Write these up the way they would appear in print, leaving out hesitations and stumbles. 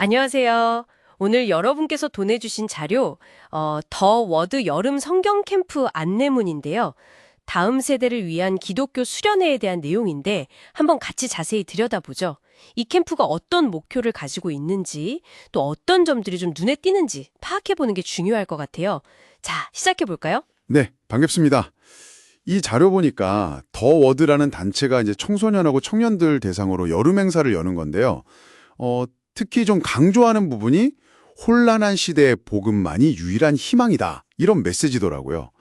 안녕하세요. 오늘 여러분께서 보내주신 자료, 더 워드 여름 성경 캠프 안내문인데요. 다음 세대를 위한 기독교 수련회에 대한 내용인데 한번 같이 자세히 들여다보죠. 이 캠프가 어떤 목표를 가지고 있는지, 또 어떤 점들이 좀 눈에 띄는지 파악해보는 게 중요할 것 같아요. 자, 시작해볼까요? 네, 반갑습니다. 이 자료 보니까 더 워드라는 단체가 이제 청소년하고 청년들 대상으로 여름 행사를 여는 건데요. 특히 좀 강조하는 부분이 혼란한 시대의 복음만이 유일한 희망이다. 이런 메시지더라고요.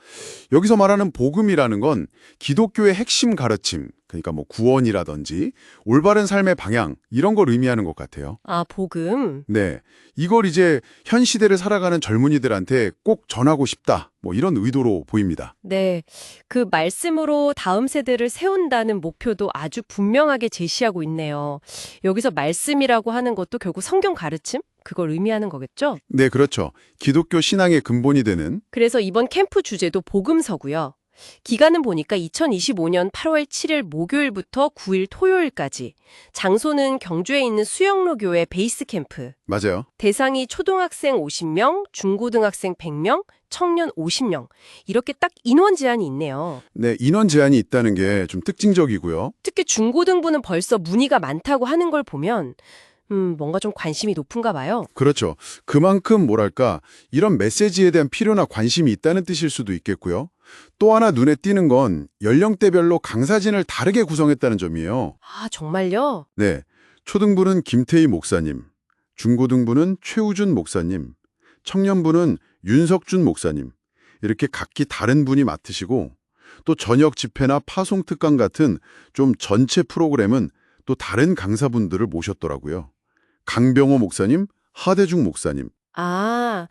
여기서 말하는 복음이라는 건 기독교의 핵심 가르침, 그러니까 뭐 구원이라든지 올바른 삶의 방향 이런 걸 의미하는 것 같아요. 아, 복음. 네, 이걸 이제 현 시대를 살아가는 젊은이들한테 꼭 전하고 싶다. 뭐 이런 의도로 보입니다. 네, 그 말씀으로 다음 세대를 세운다는 목표도 아주 분명하게 제시하고 있네요. 여기서 말씀이라고 하는 것도 결국 성경 가르침? 그걸 의미하는 거겠죠? 네, 그렇죠. 기독교 신앙의 근본이 되는. 그래서 이번 캠프 주제도 복음서고요. 기간은 보니까 2025년 8월 7일 목요일부터 9일 토요일까지. 장소는 경주에 있는 수영로 교회 베이스 캠프. 맞아요. 대상이 초등학생 50명, 중고등학생 100명, 청년 50명. 이렇게 딱 인원 제한이 있네요. 네, 인원 제한이 있다는 게 좀 특징적이고요. 특히 중고등부는 벌써 문의가 많다고 하는 걸 보면 뭔가 좀 관심이 높은가 봐요. 그렇죠. 그만큼 뭐랄까 이런 메시지에 대한 필요나 관심이 있다는 뜻일 수도 있겠고요. 또 하나 눈에 띄는 건 연령대별로 강사진을 다르게 구성했다는 점이에요. 아, 정말요? 네, 초등부는 김태희 목사님, 중고등부는 최우준 목사님, 청년부는 윤석준 목사님. 이렇게 각기 다른 분이 맡으시고 또 저녁 집회나 파송 특강 같은 좀 전체 프로그램은 또 다른 강사분들을 모셨더라고요. 강병호 목사님, 하대중 목사님. 아,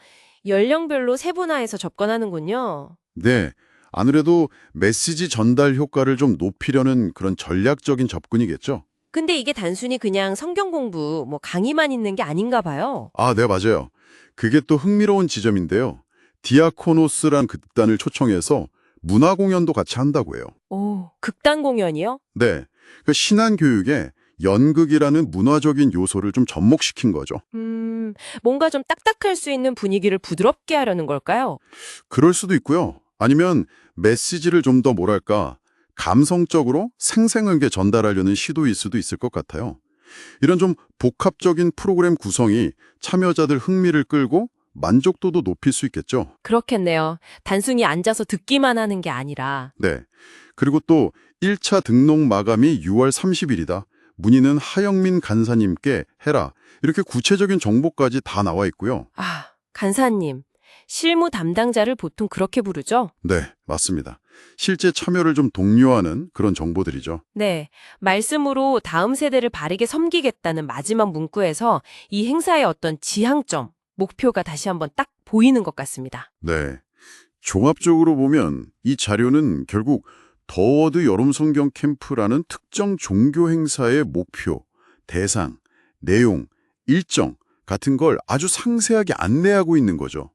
연령별로 세분화해서 접근하는군요. 네, 아무래도 메시지 전달 효과를 좀 높이려는 그런 전략적인 접근이겠죠. 근데 이게 단순히 그냥 성경 공부, 강의만 있는 게 아닌가 봐요. 아, 네, 맞아요. 그게 또 흥미로운 지점인데요. 디아코노스란 극단을 초청해서 문화 공연도 같이 한다고 해요. 오, 극단 공연이요? 네, 그 신앙 교육에 연극이라는 문화적인 요소를 좀 접목시킨 거죠. 뭔가 좀 딱딱할 수 있는 분위기를 부드럽게 하려는 걸까요? 그럴 수도 있고요. 아니면 메시지를 좀 더 뭐랄까 감성적으로 생생하게 전달하려는 시도일 수도 있을 것 같아요. 이런 좀 복합적인 프로그램 구성이 참여자들 흥미를 끌고 만족도도 높일 수 있겠죠. 그렇겠네요. 단순히 앉아서 듣기만 하는 게 아니라. 네. 그리고 또 1차 등록 마감이 6월 30일이다. 문의는 하영민 간사님께 해라. 이렇게 구체적인 정보까지 다 나와 있고요. 아, 간사님. 실무 담당자를 보통 그렇게 부르죠? 네, 맞습니다. 실제 참여를 좀 독려하는 그런 정보들이죠. 네. 말씀으로 다음 세대를 바르게 섬기겠다는 마지막 문구에서 이 행사의 어떤 지향점, 목표가 다시 한번 딱 보이는 것 같습니다. 네. 종합적으로 보면 이 자료는 결국 더워드 여름 성경 캠프라는 특정 종교 행사의 목표, 대상, 내용, 일정 같은 걸 아주 상세하게 안내하고 있는 거죠.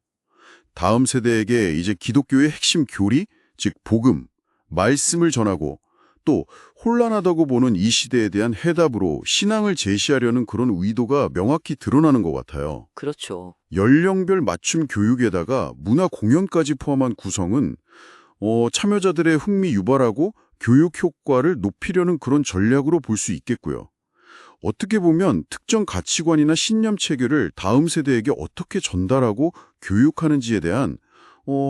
다음 세대에게 이제 기독교의 핵심 교리, 즉 복음, 말씀을 전하고 또 혼란하다고 보는 이 시대에 대한 해답으로 신앙을 제시하려는 그런 의도가 명확히 드러나는 것 같아요. 그렇죠. 연령별 맞춤 교육에다가 문화 공연까지 포함한 구성은 참여자들의 흥미 유발하고 교육 효과를 높이려는 그런 전략으로 볼 수 있겠고요. 어떻게 보면 특정 가치관이나 신념 체계를 다음 세대에게 어떻게 전달하고 교육하는지에 대한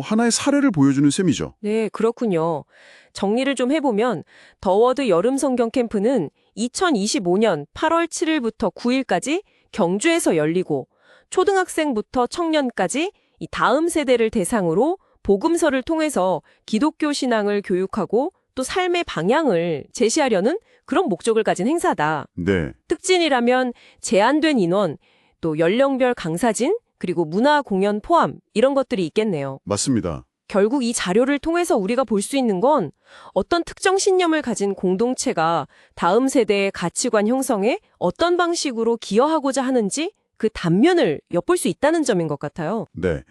하나의 사례를 보여주는 셈이죠. 네, 그렇군요. 정리를 좀 해보면 더워드 여름 성경 캠프는 2025년 8월 7일부터 9일까지 경주에서 열리고 초등학생부터 청년까지 이 다음 세대를 대상으로 복음서를 통해서 기독교 신앙을 교육하고 또 삶의 방향을 제시하려는 그런 목적을 가진 행사다. 네, 특진이라면 제한된 인원, 또 연령별 강사진, 그리고 문화 공연 포함 이런 것들이 있겠네요. 맞습니다. 결국 이 자료를 통해서 우리가 볼 수 있는 건 어떤 특정 신념을 가진 공동체가 다음 세대의 가치관 형성에 어떤 방식으로 기여하고자 하는지 그 단면을 엿볼 수 있다는 점인 것 같아요. 네.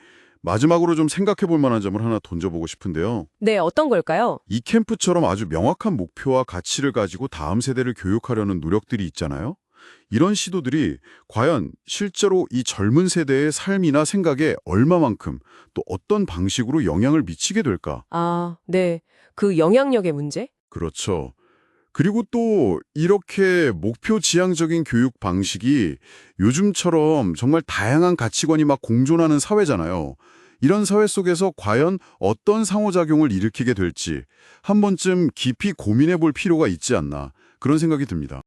마지막으로 좀 생각해 볼 만한 점을 하나 던져보고 싶은데요. 네, 어떤 걸까요? 이 캠프처럼 아주 명확한 목표와 가치를 가지고 다음 세대를 교육하려는 노력들이 있잖아요. 이런 시도들이 과연 실제로 이 젊은 세대의 삶이나 생각에 얼마만큼 또 어떤 방식으로 영향을 미치게 될까? 아, 네. 그 영향력의 문제? 그렇죠. 그리고 또 이렇게 목표 지향적인 교육 방식이 요즘처럼 정말 다양한 가치관이 막 공존하는 사회잖아요. 이런 사회 속에서 과연 어떤 상호작용을 일으키게 될지 한 번쯤 깊이 고민해 볼 필요가 있지 않나 그런 생각이 듭니다.